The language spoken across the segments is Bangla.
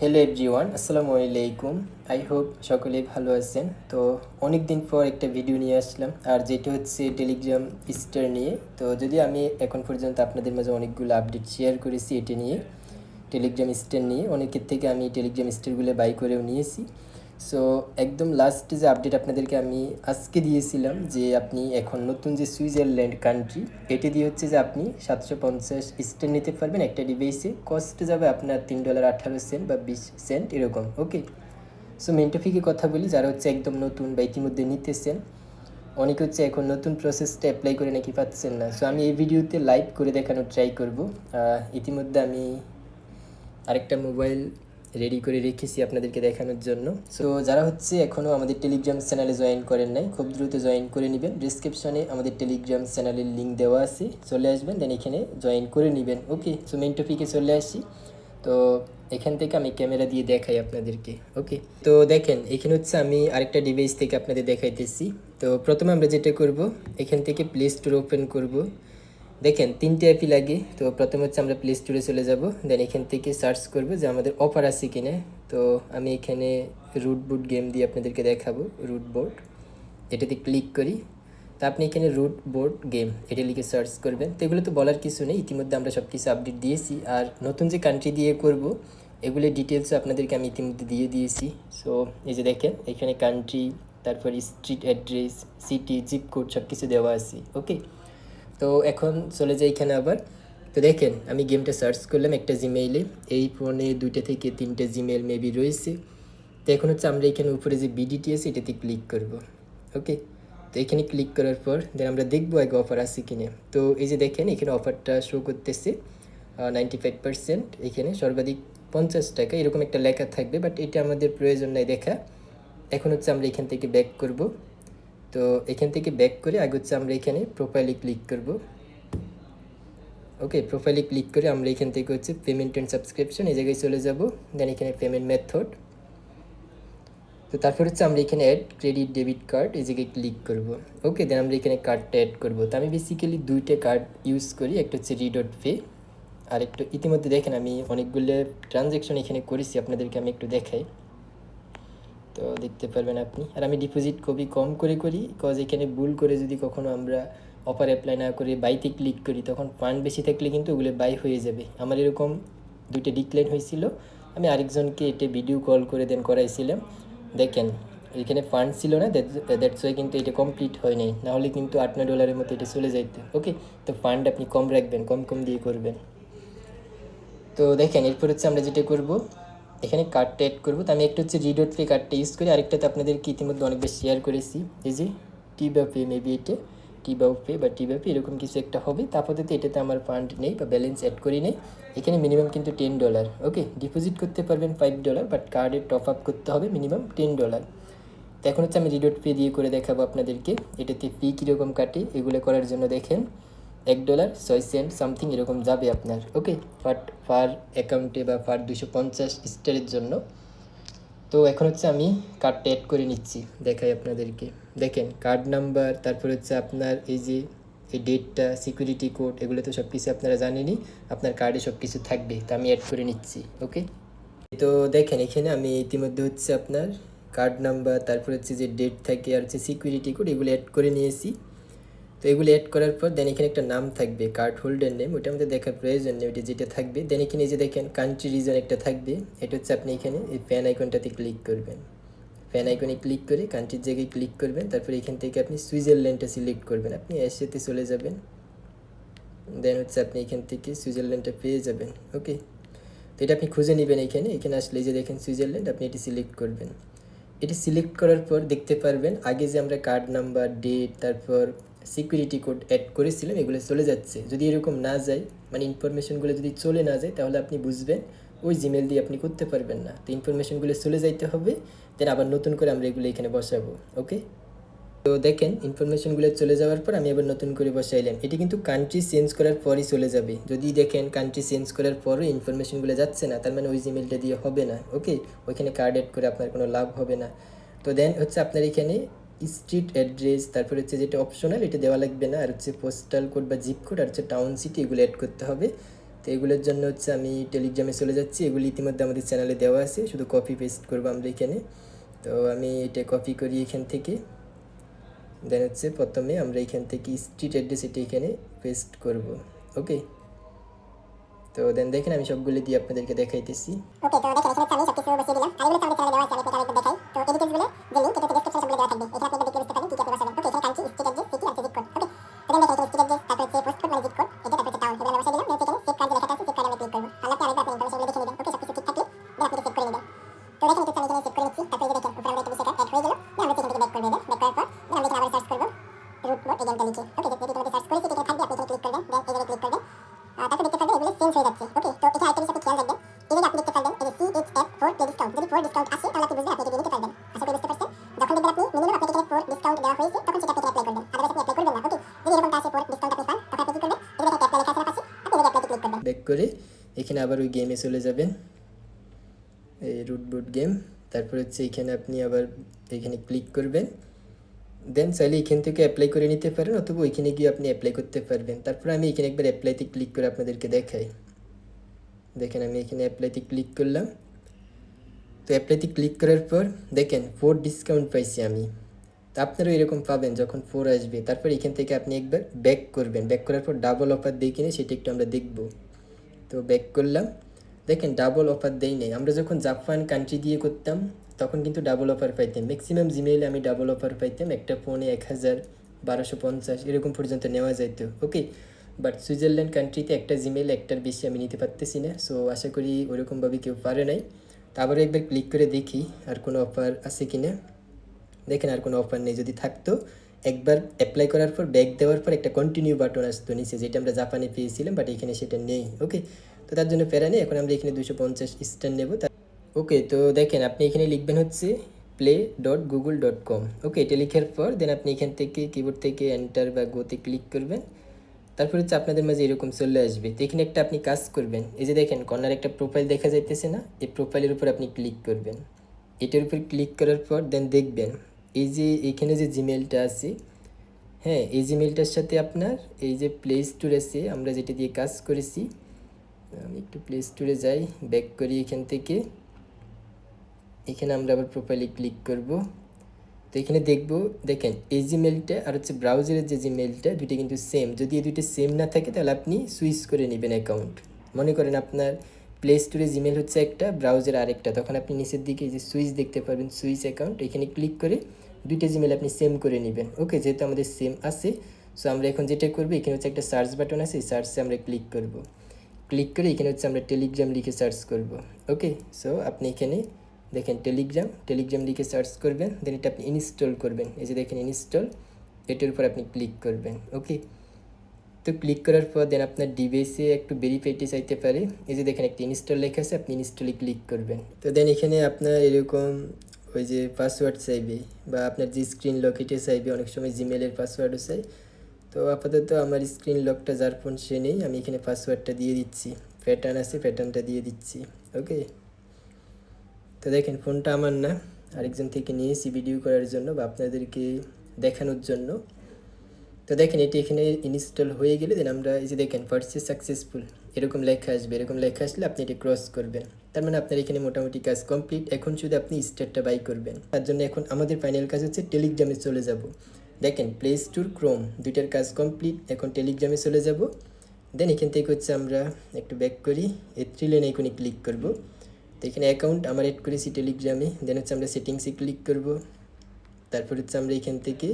হ্যালো এভরিওয়ান, আসসালামু আলাইকুম। আই হোপ সকলেই ভালো আছেন। তো অনেক দিন পর একটা ভিডিও নিয়ে আসলাম, আর যেটা হচ্ছে টেলিগ্রাম স্টার নিয়ে। তো যদি আমি এখন পর্যন্ত আপনাদের মাঝে অনেকগুলো আপডেট শেয়ার করেছি এটা নিয়ে, টেলিগ্রাম স্টার নিয়ে অনেকের থেকে আমি টেলিগ্রাম স্টারগুলো বাই করেও নিয়েছি। সো একদম লাস্ট যে আপডেট আপনাদেরকে আমি আজকে দিয়েছিলাম যে আপনি এখন নতুন যে সুইজারল্যান্ড কান্ট্রি, এটি দিয়ে হচ্ছে যে আপনি 750 স্টার নিতে পারবেন একটা ডিভাইসে। কস্ট যাবে আপনার $3.18 বা 20 সেন্ট এরকম। ওকে, সো মেন টপিকে কথা বলি। যারা হচ্ছে একদম নতুন বা ইতিমধ্যে নিতেছেন, অনেকে হচ্ছে এখন নতুন প্রসেসটা অ্যাপ্লাই করে নাকি পাচ্ছেন না। সো আমি এই ভিডিওতে লাইভ করে দেখানোর ট্রাই করব। ইতিমধ্যে আমি আরেকটা মোবাইল রেডি করে রেখেছি আপনাদেরকে দেখানোর জন্য। সো যারা হচ্ছে এখনও আমাদের টেলিগ্রাম চ্যানেলে জয়েন করেন নাই, খুব দ্রুত জয়েন করে নেবেন। ডিসক্রিপশনে আমাদের টেলিগ্রাম চ্যানেলের লিঙ্ক দেওয়া আছে, চলে আসবেন, দেন এখানে জয়েন করে নেবেন। ওকে, সো মেন টপিকে চলে আসি। তো এখান থেকে আমি ক্যামেরা দিয়ে দেখাই আপনাদেরকে। ওকে, তো দেখেন এখানে হচ্ছে আমি আরেকটা ডিভাইস থেকে আপনাদের দেখাইতেছি। তো প্রথমে আমরা যেটা করব, এখান থেকে প্লে স্টোর ওপেন করব। দেখেন 3টে অ্যাপই লাগে। তো প্রথমে হচ্ছে আমরা প্লে স্টোরে চলে যাব, দেন এখান থেকে সার্চ করব যে আমাদের অফার আছে কিনা। তো আমি এখানে রুট বুট গেম দিয়ে আপনাদেরকে দেখাবো। রুট বোর্ড, এটাতে ক্লিক করি। তো আপনি এখানে রুট বোর্ড গেম এটা লিখে সার্চ করবেন। তো এগুলো তো বলার কিছু নেই, ইতিমধ্যে আমরা সব কিছু আপডেট দিয়েছি। আর নতুন যে কান্ট্রি দিয়ে করব, এগুলোর ডিটেলসও আপনাদেরকে আমি ইতিমধ্যে দিয়ে দিয়েছি। সো এই যে দেখেন এখানে কান্ট্রি, তারপর street address, city, zip code সব কিছু দেওয়া আছে। ওকে, তো এখন চলে যাই এখানে আবার। তো দেখেন আমি গেমটা সার্চ করলাম একটা জিমেইলে। এই ফোনে 2টা থেকে 3টে জিমেল মেবি রয়েছে। তো এখন হচ্ছে আমরা এখানে উপরে যে বিডিটি আছে এটাতে ক্লিক করব। ওকে, তো এখানে ক্লিক করার পর দেন আমরা দেখবো আগে অফার আছে কিনা। তো এই যে দেখেন এখানে অফারটা শো করতেছে 95%। এখানে সর্বাধিক 50 টাকা এরকম একটা লেখা থাকবে, বাট এটা আমাদের প্রয়োজন নাই দেখা। এখন হচ্ছে আমরা এখান থেকে ব্যাক করব। তো এখান থেকে ব্যাক করে আগে হচ্ছে আমরা এখানে প্রোফাইলে ক্লিক করব। ওকে, প্রোফাইলে ক্লিক করে আমরা এখান থেকে হচ্ছে পেমেন্ট অ্যান্ড সাবস্ক্রিপশন এই জায়গায় চলে যাব। দেন এখানে পেমেন্ট মেথড। তো তারপর হচ্ছে আমরা এখানে অ্যাড ক্রেডিট ডেবিট কার্ড এই জায়গায় ক্লিক করব। ওকে, দেন আমরা এখানে কার্ডটা অ্যাড করব। তো আমি বেসিক্যালি 2টা কার্ড ইউজ করি, একটা হচ্ছে রিডট পে, আর একটু ইতিমধ্যে দেখেন আমি অনেকগুলো ট্রানজ্যাকশন এখানে করেছি, আপনাদেরকে আমি একটু দেখাই। তো দেখতে পারবেন আপনি। আর আমি ডিপোজিট খুবই কম করে করি, বিকজ এখানে ভুল করে যদি কখনো আমরা অফার অ্যাপ্লাই না করে বাইতে ক্লিক করি, তখন ফান্ড বেশি থাকলে কিন্তু ওগুলো বাই হয়ে যাবে। আমার এরকম 2টা ডিক্লাইন হয়েছিল। আমি আরেকজনকে এটা ভিডিও কল করে দেন করাইছিলাম। দেখেন এখানে ফান্ড ছিল না, দ্যাটস ওয়াই কিন্তু এটা কমপ্লিট হয় নাই, নাহলে কিন্তু $8-9 মতো এটা চলে যাইতো। ওকে, তো ফান্ড আপনি কম রাখবেন, কম কম দিয়ে করবেন। তো দেখেন এরপর হচ্ছে আমরা যেটা করব, এখানে কার্ডটা অ্যাড করবো। তো আমি একটা হচ্ছে রিডট পে কার্ডটা ইউজ করি, আরেকটাতে আপনাদেরকে ইতিমধ্যে অনেকবার শেয়ার করেছি, এই যে টি বা পে, মেবি এটা টি বা পে বা টি বা পে এরকম কিছু একটা হবে। তারপরে এটাতে আমার ফান্ড নেই বা ব্যালেন্স অ্যাড করি নেই। এখানে মিনিমাম কিন্তু $10। ওকে, ডিপোজিট করতে পারবেন $5, বাট কার্ডে টপ আপ করতে হবে মিনিমাম $10। তো এখন হচ্ছে আমি রিডট পে দিয়ে করে দেখাবো আপনাদেরকে এটাতে ফি কীরকম কাটে। এগুলো করার জন্য দেখেন $1.06 সামথিং এরকম যাবে আপনার। ওকে, পার অ্যাকাউন্টে বা পার 250 স্টারের জন্য। তো এখন হচ্ছে আমি কার্ডটা অ্যাড করে নিচ্ছি, দেখাই আপনাদেরকে। দেখেন কার্ড নাম্বার, তারপর হচ্ছে আপনার এই যে এই ডেটটা, সিকিউরিটি কোড, এগুলো তো সব কিছু আপনারা জানেনই, আপনার কার্ডে সব কিছু থাকবে। তো আমি অ্যাড করে নিচ্ছি। ওকে, তো দেখেন এখানে আমি ইতিমধ্যে হচ্ছে আপনার কার্ড নাম্বার, তারপর হচ্ছে যে ডেট থাকে আর হচ্ছে সিকিউরিটি কোড, এগুলো অ্যাড করে নিয়েছি। তো এগুলো অ্যাড করার পর দেন এখানে একটা নাম থাকবে, কার্ড হোল্ডার নেম, ওটা আমাদের দেখার প্রয়োজন নেই, ওইটা যেটা থাকবে। দেন এখানে যে দেখেন কান্ট্রি রিজন একটা থাকবে, এটা হচ্ছে আপনি এখানে এই প্যান আইকনটাতে ক্লিক করবেন। প্যান আইকনে ক্লিক করে কান্ট্রির জায়গায় ক্লিক করবেন, তারপর এখান থেকে আপনি সুইজারল্যান্ডটা সিলেক্ট করবেন, আপনি এর চলে যাবেন। দেন হচ্ছে আপনি এখান থেকে সুইজারল্যান্ডটা পেয়ে যাবেন। ওকে, তো এটা আপনি খুঁজে নেবেন। এখানে আসলে যে দেখেন সুইজারল্যান্ড, আপনি এটি সিলেক্ট করবেন। এটি সিলেক্ট করার পর দেখতে পারবেন আগে যে আমরা কার্ড নাম্বার, ডেট, তারপর সিকিউরিটি কোড অ্যাড করেছিলাম, এগুলো চলে যাচ্ছে। যদি এরকম না যায়, মানে ইনফরমেশনগুলো যদি চলে না যায়, তাহলে আপনি বুঝবেন ওই জিমেল দিয়ে আপনি করতে পারবেন না। তো ইনফরমেশনগুলো চলে যাইতে হবে, দেন আবার নতুন করে আমরা এগুলো এখানে বসাবো। ওকে, তো দেখেন ইনফরমেশনগুলো চলে যাওয়ার পর আমি আবার নতুন করে বসাইলাম। এটি কিন্তু কান্ট্রি চেঞ্জ করার পরই চলে যাবে। যদি দেখেন কান্ট্রি চেঞ্জ করার পরও ইনফরমেশনগুলো যাচ্ছে না, তার মানে ওই জিমেলটা দিয়ে হবে না। ওকে, ওইখানে কার্ড অ্যাড করে আপনার কোনো লাভ হবে না। তো দেন হচ্ছে আপনার এখানে স্ট্রিট অ্যাড্রেস, তারপর হচ্ছে যেটা অপশনাল এটা দেওয়া লাগবে না, আর হচ্ছে পোস্টাল কোড বা জিপ কোড, আর হচ্ছে টাউন সিটি, এগুলো অ্যাড করতে হবে। তো এগুলোর জন্য হচ্ছে আমি টেলিগ্রামে চলে যাচ্ছি। এগুলি ইতিমধ্যে আমাদের চ্যানেলে দেওয়া আছে, শুধু কপি পেস্ট করবো আমরা এখানে। তো আমি এটা কপি করি এখান থেকে, দেন হচ্ছে প্রথমে আমরা এখান থেকে স্ট্রিট অ্যাড্রেস এটা এখানে পেস্ট করব। ওকে, তো দেন দেখেন আমি সবগুলো দিয়ে আপনাদেরকে দেখাইতেছি। ওকে, তো দেখেন এখানে আমি সবকিছু বসিয়ে দিলাম। আর এগুলো তো আমাদের চ্যানেলে দেওয়া আছে, আমি আপনাকে আরেকবার দেখাই। তো এই ডিটেইলসগুলো যে লিংক এটা ডেসক্রিপশনে সবগুলো দেওয়া থাকবে। এখানে আপনি দেখে বুঝতে পারবেন কি কি আপনি বসাবেন। ওকে, এখানে কান্ট্রি, স্টেট অ্যাড্রেস, সিটি আর জিপ কোড। ওকে, তো দেন দেখেন এখানে স্টেট অ্যাড্রেস, তারপর হচ্ছে পোস্ট কোড মানে জিপ কোড, এটা তারপর হচ্ছে টাউন, এগুলো আমরা বসাই দিলাম। দেন এখানে সেভ কার্ড লেখা আছে, সেভ কার্ডে আমরা ক্লিক করব। তাহলে আপনি আরেকবার আপনি ইনফরমেশনগুলো দেখে নেবেন। ওকে, সবকিছু ঠিক থাকলে দেন আপনি সেভ করে নেবেন। তো দেখেন এটা আমি এখানে সেভ করে নিচ্ছি। তারপর এই যে দেখেন উপরে আমাদের একটা বিষয় অ্যাড হয়ে গেল। দেন আমরা এখান থেকে ব্যাক করব। ব্যাক করার পর দেন আমরা এখানে আবার সার্চ করব রুট মোড এই গেমটা লিখে। ওকে, যেটা তোমাদের সার্চ করেছি এটা থাকবে, আপনি এখানে ক্লিক করবেন। দেন এই জায়গায় ক্লিক করবেন। তারপর দেখতে পারবেন এগুলো চেঞ্জ হয়ে যাচ্ছে। ওকে, তো এটা আরেকটা বিষয় খেয়াল রাখবেন। এই যে আপনি দেখতে পারবেন এই যে CHF 4 প্লে ডিসকাউন্ট, যদি 4 ডিসকাউন্ট আসে তাহলে আপনি বুঝবেন আপনি এটা নিতে পারবেন। আশা করি বুঝতে পারছেন। যখন দেখবেন আপনি মিনিমাম আপনাকে এখানে 4 ডিসকাউন্ট দেওয়া হয়েছে তখন সেটা আপনি অ্যাপ্লাই করবেন, আদারওয়াইজ আপনি অ্যাপ্লাই করবেন না। ওকে, যদি এরকমটা আসে 4 ডিসকাউন্ট আপনি পান তখন আপনি কি করবেন, এই যে দেখেন অ্যাপ্লাই লেখা আছে না পাশে, আপনি এই যে অ্যাপ্লাইতে ক্লিক করবেন। ব্যাক করে এখানে আবার ওই গেমে চলে যাবেন, এই রুট বুট গেম। তারপর হচ্ছে এখানে আপনি আবার এখানে ক্লিক করবেন। দেন চাইলে এখান থেকে অ্যাপ্লাই করে নিতে পারেন, অথবা ওইখানে গিয়ে আপনি অ্যাপ্লাই করতে পারবেন। তারপর আমি এখানে একবার অ্যাপ্লাইতে ক্লিক করে আপনাদেরকে দেখাই। দেখেন আমি এখানে অ্যাপ্লাইতে ক্লিক করলাম। তো অ্যাপ্লাইতে ক্লিক করার পর দেখেন 4 ডিসকাউন্ট পাইছি আমি। তো আপনারাও এরকম পাবেন যখন 4 আসবে। তারপর এখান থেকে আপনি একবার ব্যাক করবেন, ব্যাক করার পর ডাবল অফার দিয়ে কিনে সেটা একটু আমরা দেখব। তো ব্যাক করলাম, দেখেন ডাবল অফার দেই নেই। আমরা যখন জাপান কান্ট্রি দিয়ে করতাম তখন কিন্তু ডাবল অফার পাইতাম। ম্যাক্সিমাম জিমেইলে আমি ডাবল অফার পাইতাম, একটা ফোনে 1000, 1250 এরকম পর্যন্ত নেওয়া যাইত। ওকে, বাট সুইজারল্যান্ড কান্ট্রিতে একটা জিমেইল একটার বেশি আমি নিতে পারতেছি না। সো আশা করি ওরকমভাবে কেউ পারে নাই। তো আবারও একবার ক্লিক করে দেখি আর কোনো অফার আছে কি না। দেখেন আর কোনো অফার নেই। যদি থাকতো একবার অ্যাপ্লাই করার পর ব্যাক দেওয়ার পর একটা কন্টিনিউ বাটন আসতো নিচে, যেটা আমরা জাপানে পেয়েছিলাম, বাট এখানে সেটা নেই। ওকে, তো তার জন্য প্যারা নেই। এখন আমরা এখানে 250 স্টার নেব। ওকে, তো দেখেন আপনি এখানে লিখবেন হচ্ছে play.google.com। ওকে, এটা লেখার পর দেন আপনি এখান থেকে কিবোর্ড থেকে এন্টার বা গোতে ক্লিক করবেন। তারপর হচ্ছে আপনাদের মাঝে এরকম চলে আসবে। তো এখানে একটা আপনি কাজ করবেন, এই যে দেখেন কর্নার একটা প্রোফাইল দেখা যাইতেছে না, এই প্রোফাইলের উপর আপনি ক্লিক করবেন। এটার উপর ক্লিক করার পর দেন দেখবেন এই যে এখানে যে জিমেলটা আছে, হ্যাঁ এই জিমেলটার সাথে আপনার এই যে প্লে স্টোর আছে আমরা যেটা দিয়ে কাজ করেছি। আমি একটু প্লে স্টোরে যাই, ব্যাক করি এখান থেকে। এখানে আমরা আবার প্রোফাইলে ক্লিক করব। তো এখানে দেখব, দেখেন এই জিমেলটা আর হচ্ছে ব্রাউজারের যে জিমেলটা দুইটা কিন্তু সেম। যদি এই দুইটা সেম না থাকে তাহলে আপনি সুইচ করে নেবেন অ্যাকাউন্ট। মনে করেন আপনার প্লে স্টোরে জিমেল হচ্ছে একটা, ব্রাউজার আরেকটা, তখন আপনি নিচের দিকে এই যে সুইচ দেখতে পারবেন, সুইচ অ্যাকাউন্ট, এখানে ক্লিক করে দুইটা জিমেল আপনি সেম করে নেবেন। ওকে, যেহেতু আমাদের সেম আছে, সো আমরা এখন যেটা করবো এখানে হচ্ছে একটা সার্চ বাটন আছে, সার্চে আমরা ক্লিক করব। ক্লিক করে এখানে হচ্ছে আমরা টেলিগ্রাম লিখে সার্চ করব। ওকে, সো আপনি এখানে দেখেন টেলিগ্রাম লিখে সার্চ করবেন, দেন এটা আপনি ইনস্টল করবেন। এই যে দেখেন ইনস্টল, এটার উপর আপনি ক্লিক করবেন। ওকে, তো ক্লিক করার পর দেন আপনার ডিভাইসে একটু ভেরিফাইটি চাইতে পারে। এই যে দেখেন একটা ইনস্টল লেখা আছে, আপনি ইনস্টলে ক্লিক করবেন। তো দেন এখানে আপনার এরকম ওই যে পাসওয়ার্ড চাইবে বা আপনার যে স্ক্রিন লক এটা চাইবে, অনেক সময় জিমেলের পাসওয়ার্ডও চাই। তো আপাতত আমার স্ক্রিন লকটা যার ফোন সে নেই, আমি এখানে পাসওয়ার্ডটা দিয়ে দিচ্ছি, প্যাটার্ন আছে প্যাটার্নটা দিয়ে দিচ্ছি। ওকে, তো দেখেন ফোনটা আমার না, আরেকজন থেকে নিয়েছি ভিডিও করার জন্য বা আপনাদেরকে দেখানোর জন্য। তো দেখেন এটি এখানে ইনস্টল হয়ে গেলে দেন আমরা এই যে দেখেন পারচেজ সাকসেসফুল এরকম লেখা আসবে। এরকম লেখা আসলে আপনি এটা ক্রস করবেন, তার মানে আপনার এখানে মোটামুটি কাজ কমপ্লিট। এখন শুধু আপনি স্টারটা বাই করবেন। তার জন্য এখন আমাদের ফাইনাল কাজ হচ্ছে টেলিগ্রামে চলে যাব। দেখেন প্লে স্টোর, ক্রোম দুইটার কাজ কমপ্লিট। এখন টেলিগ্রামে চলে যাব। দেন এখান থেকে হচ্ছে আমরা একটু ব্যাক করি, এই 3 লাইন আইকনে ক্লিক করব। তো এখানে অ্যাকাউন্ট আমার অ্যাড করেছি টেলিগ্রামে। দেন হচ্ছে আমরা সেটিংসে ক্লিক করব। তারপর হচ্ছে আমরা এখান থেকে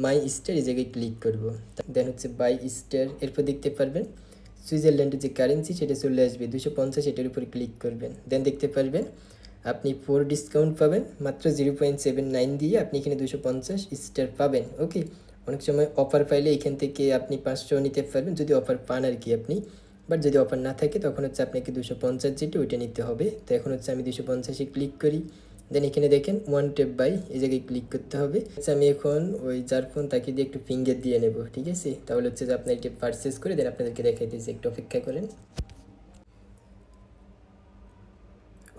মাই স্টার এই জায়গায় ক্লিক করব। দেন হচ্ছে বাই স্টার, এরপর দেখতে পারবেন সুইজারল্যান্ডের যে কারেন্সি সেটা চলে আসবে 250, এটার উপর ক্লিক করবেন। দেন দেখতে পারবেন আপনি 4 ডিসকাউন্ট পাবেন মাত্র 0.79 দিয়ে, আপনি এখানে 250 স্টার পাবেন। ওকে, অনেক সময় অফার পাইলে এখান থেকে আপনি 500 নিতে পারবেন, যদি অফার পান আর কি আপনি। বাট যদি অফার না থাকে তখন হচ্ছে আপনাকে 250 যেটা ওইটা নিতে হবে। তো এখন হচ্ছে আমি 250-এ ক্লিক করি। দেন এখানে দেখেন ওয়ান টেপ বাই, এই জায়গায় ক্লিক করতে হবে। আচ্ছা আমি এখন ওই যার ফোন তাকে দিয়ে একটু ফিঙ্গার দিয়ে নেব, ঠিক আছে? তাহলে হচ্ছে যে আপনার এটা পারচেস করে দেন আপনাদেরকে দেখাইতেছি, একটু অপেক্ষা করেন।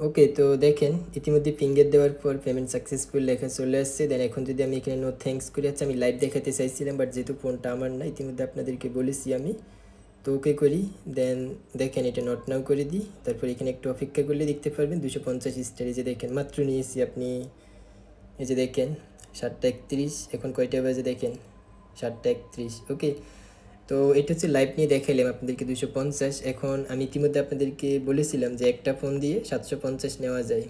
ওকে, তো দেখেন ইতিমধ্যে ফিঙ্গার দেওয়ার পর পেমেন্ট সাকসেসফুল লেখা চলে আসছে। দেন এখন যদি আমি এখানে নো থ্যাঙ্কস করে, আচ্ছা আমি লাইভ দেখাতে চাইছিলাম বাট যেহেতু ফোনটা আমার না, ইতিমধ্যে আপনাদেরকে বলেছি আমি। তো ওকে করি, দেন দেখেন এটা নট নাও করে দিই। তারপর এখানে একটু অপেক্ষা করলে দেখতে পারবেন 250 স্টার। এই যে দেখেন মাত্র নিয়েছি আপনি, এই যে দেখেন 7:31, এখন কয়টা বাজে দেখেন 7:31। ওকে, তো এটা হচ্ছে লাইভ নিয়ে দেখাইলাম আপনাদেরকে 250। এখন আমি ইতিমধ্যে আপনাদেরকে বলেছিলাম যে একটা ফোন দিয়ে 750 নেওয়া যায়।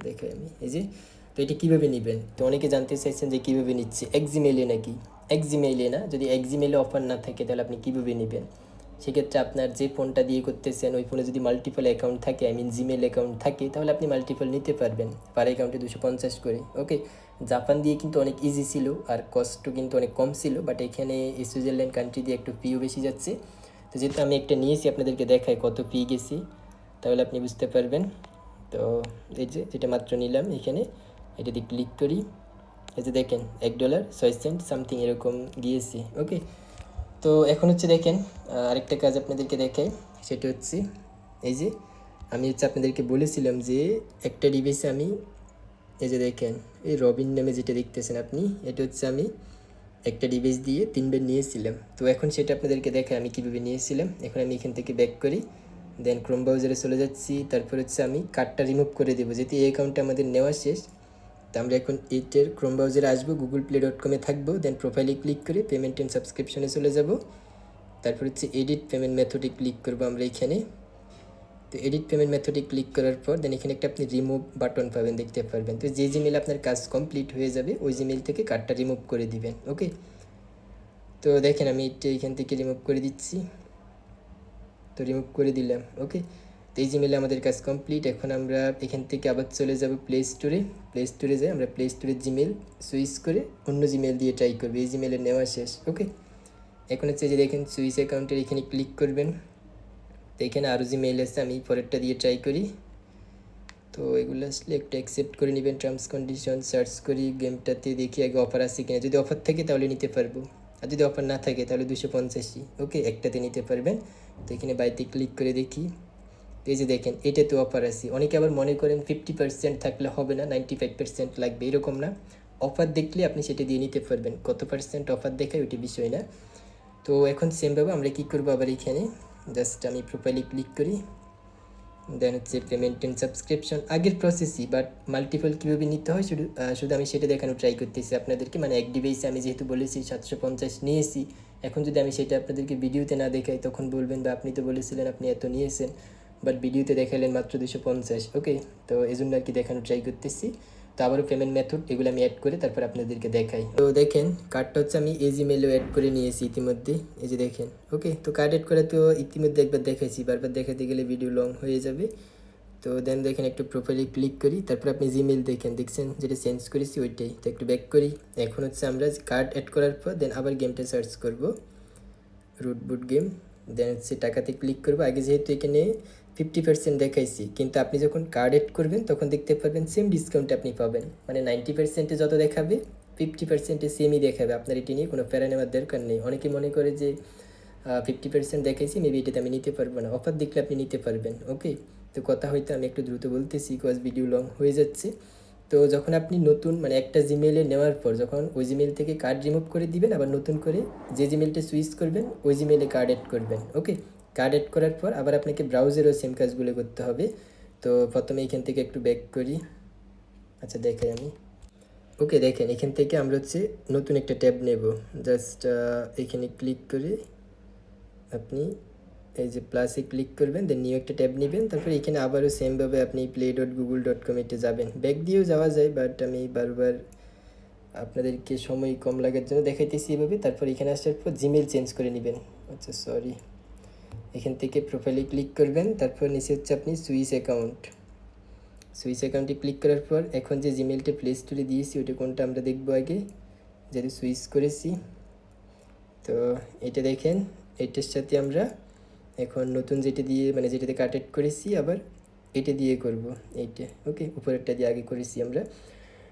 দেখাই আমি, এই যে। তো এটা কীভাবে নেবেন, তো অনেকে জানতে চাইছেন যে কীভাবে নিচ্ছে, এক্সিমেইলে নাকি। এক্সিমেইলে না, যদি এক্সিমেইলে অফার না থাকে তাহলে আপনি কীভাবে নেবেন। সেক্ষেত্রে আপনার যে ফোনটা দিয়ে করতেছেন ওই ফোনে যদি মাল্টিপল অ্যাকাউন্ট থাকে, আই মিন জিমেল অ্যাকাউন্ট থাকে, তাহলে আপনি মাল্টিপল নিতে পারবেন পার অ্যাকাউন্টে 250 করে। ওকে, জাপান দিয়ে কিন্তু অনেক ইজি ছিল আর কস্টও কিন্তু অনেক কম ছিল, বাট এখানে এই সুইজারল্যান্ড কান্ট্রি দিয়ে একটু ফিও বেশি যাচ্ছে। তো যেহেতু আমি একটা নিয়েছি আপনাদেরকে দেখাই কত ফি গেছি, তাহলে আপনি বুঝতে পারবেন। তো এই যে যেটা মাত্র নিলাম এখানে, এটা দিয়ে ক্লিক করি, এই যে দেখেন $1.06 সামথিং এরকম গিয়েছে। ওকে, তো এখন হচ্ছে দেখেন আরেকটা কাজ আপনাদেরকে দেখাই, সেটা হচ্ছে এই যে আমি হচ্ছে আপনাদেরকে বলেছিলাম যে একটা ডিভাইসে আমি, এই যে দেখেন এই রবিন নামে যেটা দেখতেছেন আপনি, এটা হচ্ছে আমি একটা ডিভাইস দিয়ে 3 বার নিয়েছিলাম। তো এখন সেটা আপনাদেরকে দেখাই আমি কীভাবে নিয়েছিলাম। এখন আমি এখান থেকে ব্যাক করি, দেন ক্রোম ব্রাউজারে চলে যাচ্ছি। তারপর হচ্ছে আমি কার্ডটা রিমুভ করে দেবো, যেহেতু এই অ্যাকাউন্টটা আমাদের নেওয়া শেষ। তো আমরা এখন এইটার ক্রোম ব্রাউজারে আসবো, googleplay.com-এ থাকবো, দেন প্রোফাইলে ক্লিক করে পেমেন্ট অ্যান্ড সাবস্ক্রিপশনে চলে যাব। তারপর হচ্ছে এডিট পেমেন্ট মেথডে ক্লিক করবো আমরা এখানে। তো এডিট পেমেন্ট মেথডে ক্লিক করার পর দেন এখানে একটা আপনি রিমুভ বাটন পাবেন, দেখতে পারবেন। তো যে জিমেল আপনার কাজ কমপ্লিট হয়ে যাবে ওই জিমেল থেকে কার্ডটা রিমুভ করে দিবেন। ওকে, তো দেখেন আমি এটা এখান থেকে রিমুভ করে দিচ্ছি, তো রিমুভ করে দিলাম। ওকে, তো এই জিমেলে আমাদের কাজ কমপ্লিট। এখন আমরা এখান থেকে আবার চলে যাব প্লে স্টোরে। প্লে স্টোরে যাই, আমরা প্লে স্টোরের জিমেল সুইচ করে অন্য জিমেল দিয়ে ট্রাই করবো, এই জিমেলে নেওয়া শেষ। ওকে, এখন হচ্ছে যে দেখেন সুইচ অ্যাকাউন্টের এখানে ক্লিক করবেন। তো এখানে আরও জিমেল আছে, আমি পরেরটা দিয়ে ট্রাই করি। তো এগুলো আসলে একটু অ্যাকসেপ্ট করে নেবেন, টার্মস কন্ডিশন সার্চ করি, গেমটাতে দেখি আগে অফার আছে কিনা, যদি অফার থাকে তাহলে নিতে পারবো, আর যদি অফার না থাকে তাহলে 250। ওকে, একটাতে নিতে পারবেন। তো এখানে বাইতে ক্লিক করে দেখি, এই যে দেখেন এটাতে অফার আছে। অনেকে আবার মনে করেন 50% থাকলে হবে না, 95% লাগবে, এরকম না। অফার দেখলে আপনি সেটা দিয়ে নিতে পারবেন, কত পার্সেন্ট অফার দেখায় ওইটি বিষয় না। তো এখন সেমভাবে আমরা কী করবো, আবার এখানে জাস্ট আমি প্রোফাইলে ক্লিক করি, দেন হচ্ছে পেমেন্ট অ্যান্ড সাবস্ক্রিপশন, আগের প্রসেসই, বাট মাল্টিপল কীভাবে নিতে হয় শুধু আমি সেটা দেখানো ট্রাই করতেছি আপনাদেরকে। মানে এক ডিভাইসে আমি যেহেতু বলেছি 750 নিয়েছি, এখন যদি আমি সেটা আপনাদেরকে ভিডিওতে না দেখাই তখন বলবেন বা আপনি তো বলেছিলেন আপনি এত নিয়েছেন, বাট ভিডিওতে দেখালেন মাত্র 250। ওকে, তো এই জন্য আর কি দেখানো ট্রাই করতেছি। তো আবারও পেমেন্ট মেথড এগুলো আমি অ্যাড করে তারপর আপনাদেরকে দেখাই। তো দেখেন কার্ডটা হচ্ছে আমি এই জিমেলেও অ্যাড করে নিয়েছি ইতিমধ্যে, এই যে দেখেন। ওকে, তো কার্ড অ্যাড করে তো ইতিমধ্যে একবার দেখাইছি, বারবার দেখাতে গেলে ভিডিও লং হয়ে যাবে। তো দেন দেখেন একটু প্রোফাইলে ক্লিক করি, তারপর আপনি জিমেল দেখছেন যেটা চেঞ্জ করেছি ওইটাই। তো একটু ব্যাক করি, এখন হচ্ছে আমরা কার্ড অ্যাড করার পর দেন আবার গেমটা সার্চ করব, রুট বুট গেম। দেন হচ্ছে টাকাতে ক্লিক করবো। আগে যেহেতু এখানে 50% দেখাইছি, কিন্তু আপনি যখন কার্ড অ্যাড করবেন তখন দেখতে পারবেন সেম ডিসকাউন্টে আপনি পাবেন, মানে 90%-এ যত দেখাবে 50%-এ সেমই দেখাবে। আপনার এটি নিয়ে কোনো প্যারা নেওয়ার দরকার নেই। অনেকে মনে করে যে 50% দেখাইছি, মেবি এটাতে আমি নিতে পারবো না। অফার দেখলে আপনি নিতে পারবেন। ওকে, তো কথা হয়তো আমি একটু দ্রুত বলতেছি বিকজ ভিডিও লং হয়ে যাচ্ছে। তো যখন আপনি নতুন মানে একটা জিমেলে নেওয়ার পর যখন ওই জিমেল থেকে কার্ড রিমুভ করে দিবেন, আবার নতুন করে যে জিমেলটা সুইচ করবেন ওই জিমেলে কার্ড অ্যাড করবেন। ওকে, কার্ড অ্যাড করার পর আবার আপনাকে ব্রাউজারেও সেম কাজগুলো করতে হবে। তো প্রথমে এখান থেকে একটু ব্যাক করি, আচ্ছা দেখাই আমি। ওকে, দেখেন এখান থেকে আমরা হচ্ছে নতুন একটা ট্যাব নেব, জাস্ট এখানে ক্লিক করে আপনি এই যে প্লাসে ক্লিক করবেন, দেন নিউ একটা ট্যাব নেবেন। তারপর এখানে আবারও সেমভাবে আপনি play.google.com-এ যাবেন, ব্যাক দিয়েও যাওয়া যায়, বাট আমি বারবার আপনাদেরকে সময় কম লাগার জন্য দেখাইতেছি এভাবে। তারপর এখানে আসার পর জিমেল চেঞ্জ করে নেবেন। আচ্ছা সরি, এখান থেকে প্রোফাইলে ক্লিক করবেন, তারপর নিচে হচ্ছে আপনি সুইচ অ্যাকাউন্টে ক্লিক করার পর এখন যে জিমেলটা প্লে স্টোরে দিয়েছি ওটা কোনটা আমরা দেখবো আগে, যেহেতু সুইচ করেছি। তো এটা দেখেন, এটার সাথে আমরা এখন নতুন যেটা দিয়ে মানে যেটাতে কাটেড করেছি আবার এটা দিয়ে করব, এইটা। ওকে, উপরেরটা দিয়ে আগে করেছি আমরা।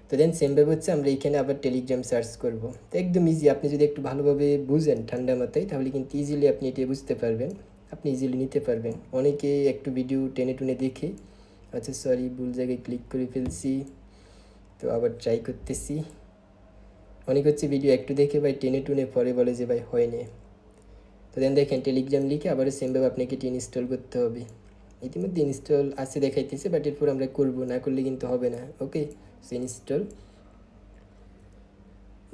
তো দেন সেমভাবে হচ্ছে আমরা এখানে আবার টেলিগ্রাম সার্চ করব। তো একদম ইজি, আপনি যদি একটু ভালোভাবে বুঝেন ঠান্ডা মাথায় তাহলে কিন্তু ইজিলি আপনি এটা বুঝতে পারবেন, আপনি ইজিলি নিতে পারবেন। অনেকে একটু ভিডিও টেনে টুনে দেখে, আচ্ছা সরি ভুল জায়গায় ক্লিক করে ফেলছি, তো আবার ট্রাই করতেছি। অনেক হচ্ছে ভিডিও একটু দেখে ভাই টেনে টুনে পরে বলে যে ভাই হয়নি। তো দেন দেখেন টেলিগ্রাম লিখে আবারও সেমভাবে আপনাকে এটি ইনস্টল করতে হবে। ইতিমধ্যে ইনস্টল আছে দেখাইতেছে, বাট এরপর আমরা করব, না করলে কিন্তু হবে না। ওকে, সো ইনস্টল।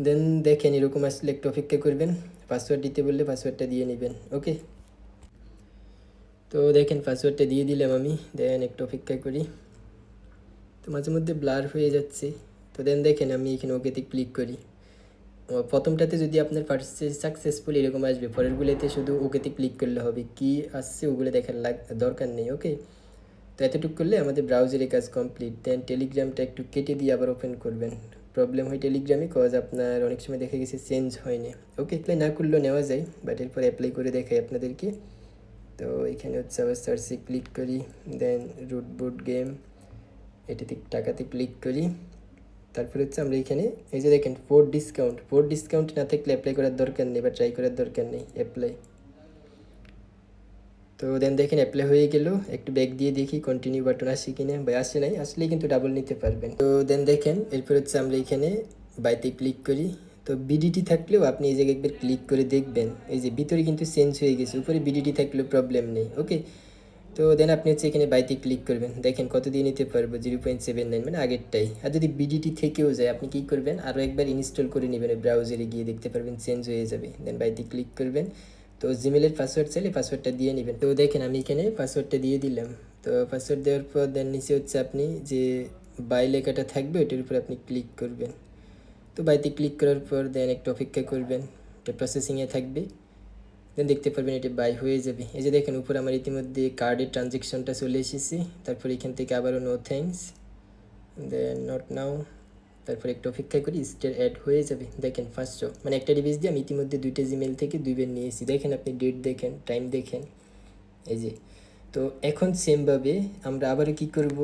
দেন দেখেন এরকম আসলে একটু অপেক্ষা করবেন, পাসওয়ার্ড দিতে বললে পাসওয়ার্ডটা দিয়ে নেবেন। ওকে, তো দেখেন পাসওয়ার্ডটা দিয়ে দিলাম আমি। দেন একটু অপেক্ষা করি, তো মাঝে মধ্যে ব্লার হয়ে যাচ্ছে। তো দেন দেখেন আমি এখানে ওকেতে ক্লিক করি। প্রথমটাতে যদি আপনার পারচেজ সাকসেসফুল এরকম আসবে, পরেরগুলোতে শুধু ওকেতে ক্লিক করলে হবে, কি আসছে ওগুলো দেখার দরকার নেই। ওকে, তো এতটুকু করলে আমাদের ব্রাউজারে কাজ কমপ্লিট। দেন টেলিগ্রামটা একটু কেটে দিয়ে আবার ওপেন করবেন। প্রবলেম হয় টেলিগ্রামে, কজ আপনার অনেক সময় দেখা গেছে চেঞ্জ হয়নি। ওকে, অ্যাপ্লাই না করলেও নেওয়া যায়, বাট এরপর অ্যাপ্লাই করে দেখাই আপনাদেরকে। তো এখানে হচ্ছে আবার সার্চে ক্লিক করি, দেন রুট বুট গেম এটাতে টাকাতে ক্লিক করি। তারপরে হচ্ছে আমরা এখানে এই যে দেখেন ফোর ডিসকাউন্ট না থাকলে অ্যাপ্লাই করার দরকার নেই বা ট্রাই করার দরকার নেই, অ্যাপ্লাই। তো দেন দেখেন অ্যাপ্লাই হয়ে গেল। একটু ব্যাক দিয়ে দেখি কন্টিনিউ বাটন আসে কিনা, বা আসে নাই, আসলে কিন্তু ডাবল নিতে পারবেন। তো দেন দেখেন এরপর হচ্ছে আমরা এখানে বাইতে ক্লিক করি। তো বিডিটি থাকলেও আপনি এই জায়গায় একবার ক্লিক করে দেখবেন, এই যে ভিতরে কিন্তু চেঞ্জ হয়ে গেছে, উপরে বিডিটি থাকলেও প্রবলেম নেই। ওকে, তো দেন আপনি হচ্ছে এখানে বাইতে ক্লিক করবেন। দেখেন কত দিয়ে নিতে পারবো, 0.79, মানে আগেরটাই। আর যদি বিডিটি থেকেও যায় আপনি কী করবেন, আরও একবার ইনস্টল করে নেবেন, ওই ব্রাউজারে গিয়ে দেখতে পারবেন চেঞ্জ হয়ে যাবে। দেন বাইতে ক্লিক করবেন। তো জিমেলের পাসওয়ার্ড চাইলে পাসওয়ার্ডটা দিয়ে নেবেন। তো দেখেন আমি এখানে পাসওয়ার্ডটা দিয়ে দিলাম। তো পাসওয়ার্ড দেওয়ার পর দেন নিচে হচ্ছে আপনি যে বাই লেখাটা থাকবে ওইটার উপর আপনি ক্লিক করবেন। তো বাইতে ক্লিক করার পর দেন একটু অপেক্ষা করবেন, এটা প্রসেসিংয়ে থাকবে। দেন দেখতে পারবেন এটি বাই হয়ে যাবে। এই যে দেখেন উপর আমার ইতিমধ্যে কার্ডের ট্রানজ্যাকশনটা চলে এসেছে। তারপর এখান থেকে আবারও no thanks, then not now. তারপর একটু অপেক্ষা করি, স্টার অ্যাড হয়ে যাবে। দেখেন 500, মানে একটা ডিভাইস দিয়ে আমি ইতিমধ্যে 2টা জিমেল থেকে 2বার নিয়েছি। দেখেন আপনি ডেট দেখেন, টাইম দেখেন, এই যে। তো এখন সেমভাবে আমরা আবারও কী করব,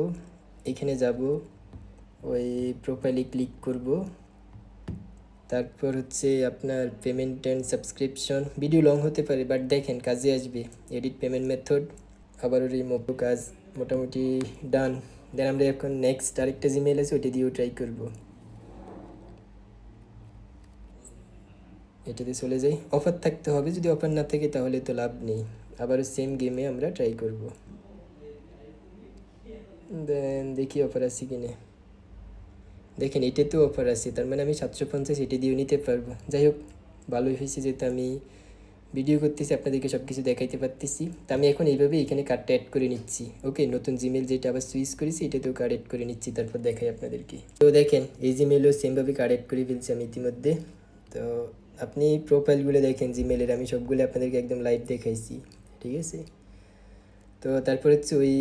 এখানে যাব, ওই প্রোফাইলে ক্লিক করব। তারপর হচ্ছে আপনার payment and subscription, video long হতে পারে বাট দেখেন কাজে আসবে। এডিট পেমেন্ট মেথড, আবারও রিমুভ, কাজ মোটামুটি ডান। দেন আমরা এখন নেক্সট আরেকটা জিমেল আছে ওইটা দিয়েও ট্রাই করব। এটাতে চলে যাই, অফার থাকতে হবে, যদি অফার না থাকে তাহলে তো লাভ নেই। আবারও সেম গেমে আমরা ট্রাই করব। দেন দেখি অফার আছে কিনা। দেখেন এটাতেও অফার আছে, তার মানে আমি 750 এটা দিয়েও নিতে পারবো। যাই হোক, ভালোই হয়েছে যেহেতু আমি ভিডিও করতেছি, আপনাদেরকে সব কিছু দেখাইতে পারতেছি। তো আমি এখন এইভাবে এখানে কার্ডটা অ্যাড করে নিচ্ছি। ওকে, নতুন জিমেল যেটা আবার সুইচ করেছি এটাতেও কার্ড অ্যাড করে নিচ্ছি, তারপর দেখাই আপনাদেরকে। তো দেখেন এই জিমেলও সেমভাবে কার্ড অ্যাড করে ফেলছি আমি ইতিমধ্যে। তো আপনি প্রোফাইলগুলো দেখেন জিমেলের, আমি সবগুলো আপনাদেরকে একদম লাইভ দেখাইছি, ঠিক আছে। তো তারপর হচ্ছে ওই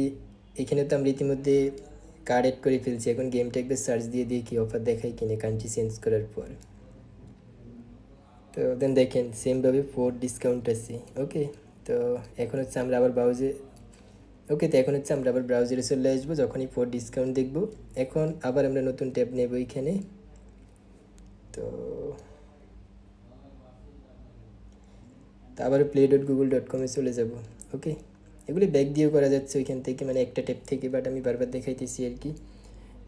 এখানে তো আমরা ইতিমধ্যে কার্ড অ্যাড করে ফেলছি। এখন গেমটা একবার সার্চ দিয়ে দেখি অফার দেখায় কিনে কান্ট্রি চেঞ্জ করার পর। তো দেন দেখেন সেমভাবে 4 ডিসকাউন্ট আছে। ওকে, তো এখন হচ্ছে আমরা আবার ওকে, তো এখন হচ্ছে আমরা আবার ব্রাউজারে চলে আসবো যখনই 4 ডিসকাউন্ট দেখব। এখন আবার আমরা নতুন ট্যাব নেব এখানে। তো আবার play.google.com-এ চলে যাব। ওকে, এগুলি ব্যাক দিয়েও করা যাচ্ছে ওইখান থেকে, মানে একটা ট্যাব থেকে, বাট আমি বারবার দেখাইতেছি আর কি।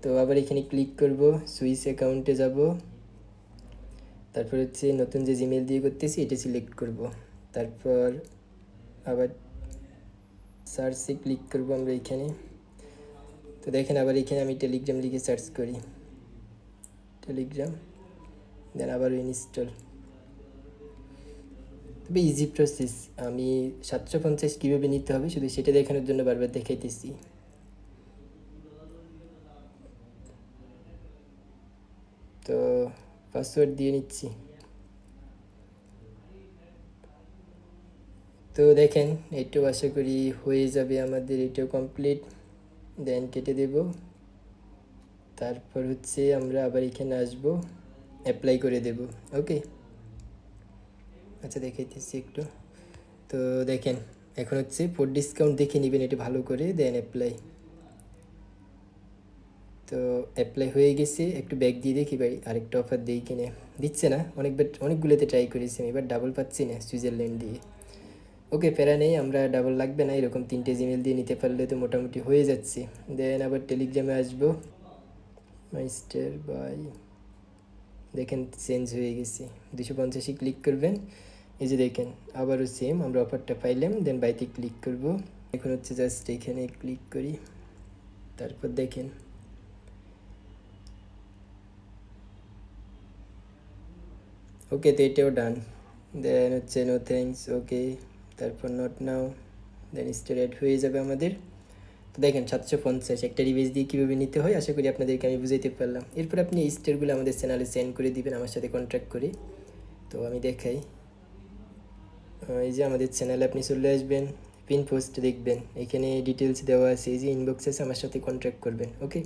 তো আবার এখানে ক্লিক করব, সুইচ অ্যাকাউন্টে যাব। তারপর হচ্ছে নতুন যে জিমেল দিয়ে করতেছি এটা সিলেক্ট করব। তারপর আবার সার্চে ক্লিক করব আমরা এখানে। তো দেখেন আবার এখানে আমি টেলিগ্রাম লিখে সার্চ করি, টেলিগ্রাম, দেন আবার ইনস্টল। তবে ইজি প্রসেস, আমি 750 কীভাবে নিতে হবে শুধু সেটা দেখানোর জন্য বারবার দেখাইতেছি। তো পাসওয়ার্ড দিয়ে নিচ্ছি। তো দেখেন এটাও আশা করি হয়ে যাবে আমাদের, এটাও কমপ্লিট। দেন কেটে দেব। তারপর হচ্ছে আমরা আবার এখানে আসবো, অ্যাপ্লাই করে দেব। ওকে, আচ্ছা দেখাইতেছি একটু। তো দেখেন এখন হচ্ছে 4 ডিসকাউন্ট দেখে নেবেন এটা ভালো করে, দেন অ্যাপ্লাই। তো অ্যাপ্লাই হয়ে গেছে। একটু ব্যাক দিয়ে দেখি ভাই আরেকটা অফার দিই কিনে, দিচ্ছে না। অনেকগুলোতে ট্রাই করেছি আমি, এবার ডাবল পাচ্ছি না সুইজারল্যান্ড দিয়ে। ওকে, প্যারা নেই, আমরা ডাবল লাগবে না, এরকম 3টে জিমেল দিয়ে নিতে পারলে তো মোটামুটি হয়ে যাচ্ছে। দেন আবার টেলিগ্রামে আসবো, মাইস্টার বাই, দেখেন চেঞ্জ হয়ে গেছে। 250 ক্লিক করবেন, এই যে দেখেন আবারও সেম আমরা অফারটা পাইলাম, দেন বাইতে ক্লিক করব। এখন হচ্ছে জাস্ট এখানে ক্লিক করি, তারপর দেখেন ওকে, তো এটাও ডান। দেন হচ্ছে নো থ্যাঙ্কস, ওকে, তারপর not now, then star add হয়ে যাবে আমাদের। তো দেখেন 750 একটা রিভেজ দিয়ে কীভাবে নিতে হয় আশা করি আপনাদেরকে আমি বুঝাইতে পারলাম। এরপর আপনি এই স্টারগুলো আমাদের চ্যানেলে সেন্ড করে দিবেন আমার সাথে কন্ট্যাক্ট করে। তো আমি দেখাই, এই যে আমাদের চ্যানেলে আপনি চলে আসবেন, পিন পোস্ট দেখবেন, এখানে ডিটেলস দেওয়া আছে, এই যে ইনবক্স আছে, আমার সাথে কন্ট্যাক্ট করবেন। ওকে,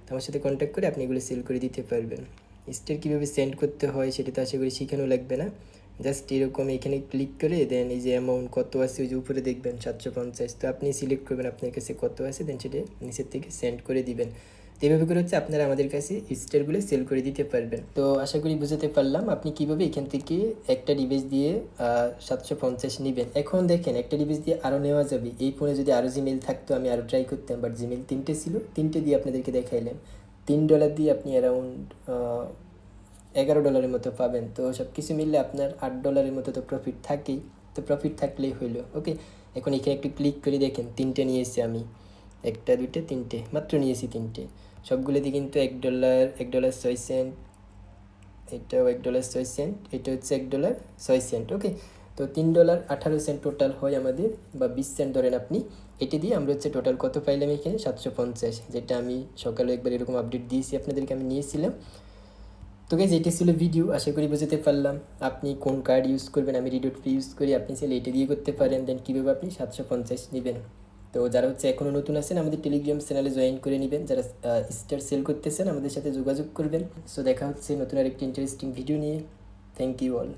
তো আমার সাথে কন্ট্যাক্ট করে আপনি এগুলো সেল করে দিতে পারবেন। স্টার কীভাবে সেন্ড করতে হয় সেটা তো আশা করি শেখানো লাগবে না, জাস্ট এরকম এখানে ক্লিক করে দেন এই যে অ্যামাউন্ট কত আছে ওই যে উপরে দেখবেন 750, তো আপনি সিলেক্ট করবেন আপনার কাছে কত আছে, দেন সেটা নিচের থেকে সেন্ড করে দিবেন। তো এইভাবে করে হচ্ছে আপনারা আমাদের কাছে স্টারগুলো সেল করে দিতে পারবেন। তো আশা করি বুঝাতে পারলাম আপনি কীভাবে এখান থেকে একটা ডিভাইস দিয়ে 750 নেবেন। এখন দেখেন একটা ডিভাইস দিয়ে আরও নেওয়া যাবে, এই ফোনে যদি আরও জিমেল থাকতো আমি আরও ট্রাই করতাম, বাট জিমেল 3টে ছিল, 3টে দিয়ে আপনাদেরকে দেখাইলাম। $3 দিয়ে আপনি অ্যারাউন্ড $11 মতো পাবেন। তো সব কিছু মিললে আপনার $8 মতো তো প্রফিট থাকেই, তো প্রফিট থাকলেই হইলো। ওকে, এখন এখানে একটু ক্লিক করে দেখেন 3টে নিয়েছি আমি, 1টা 2টা 3টে মাত্র নিয়েছি, 3টে সবগুলোতে কিন্তু $1.06, এটাও $1.06, এটা হচ্ছে $1.06। ওকে, তো $3.18 টোটাল হয় আমাদের, বা 20 সেন্ট ধরেন আপনি। এটি দিয়ে আমরা হচ্ছে টোটাল কত পাইলাম এখানে 750, যেটা আমি সকালে একবার এরকম আপডেট দিয়েছি আপনাদেরকে, আমি নিয়েছিলাম। তো গাইজ এটি ছিল ভিডিও, আশা করি বুঝতে পারলাম আপনি কোন কার্ড ইউজ করবেন। আমি রিডট পে ইউজ করি, আপনি চাইলে এটা দিয়ে করতে পারেন। দেন কীভাবে আপনি 750 নেবেন। তো যারা হচ্ছে এখনও নতুন আছেন আমাদের টেলিগ্রাম চ্যানেলে জয়েন করে নেবেন, যারা স্টার সেল করতেছেন আমাদের সাথে যোগাযোগ করবেন। সো দেখা হচ্ছে নতুন আরেকটি ইন্টারেস্টিং ভিডিও নিয়ে। Thank you all.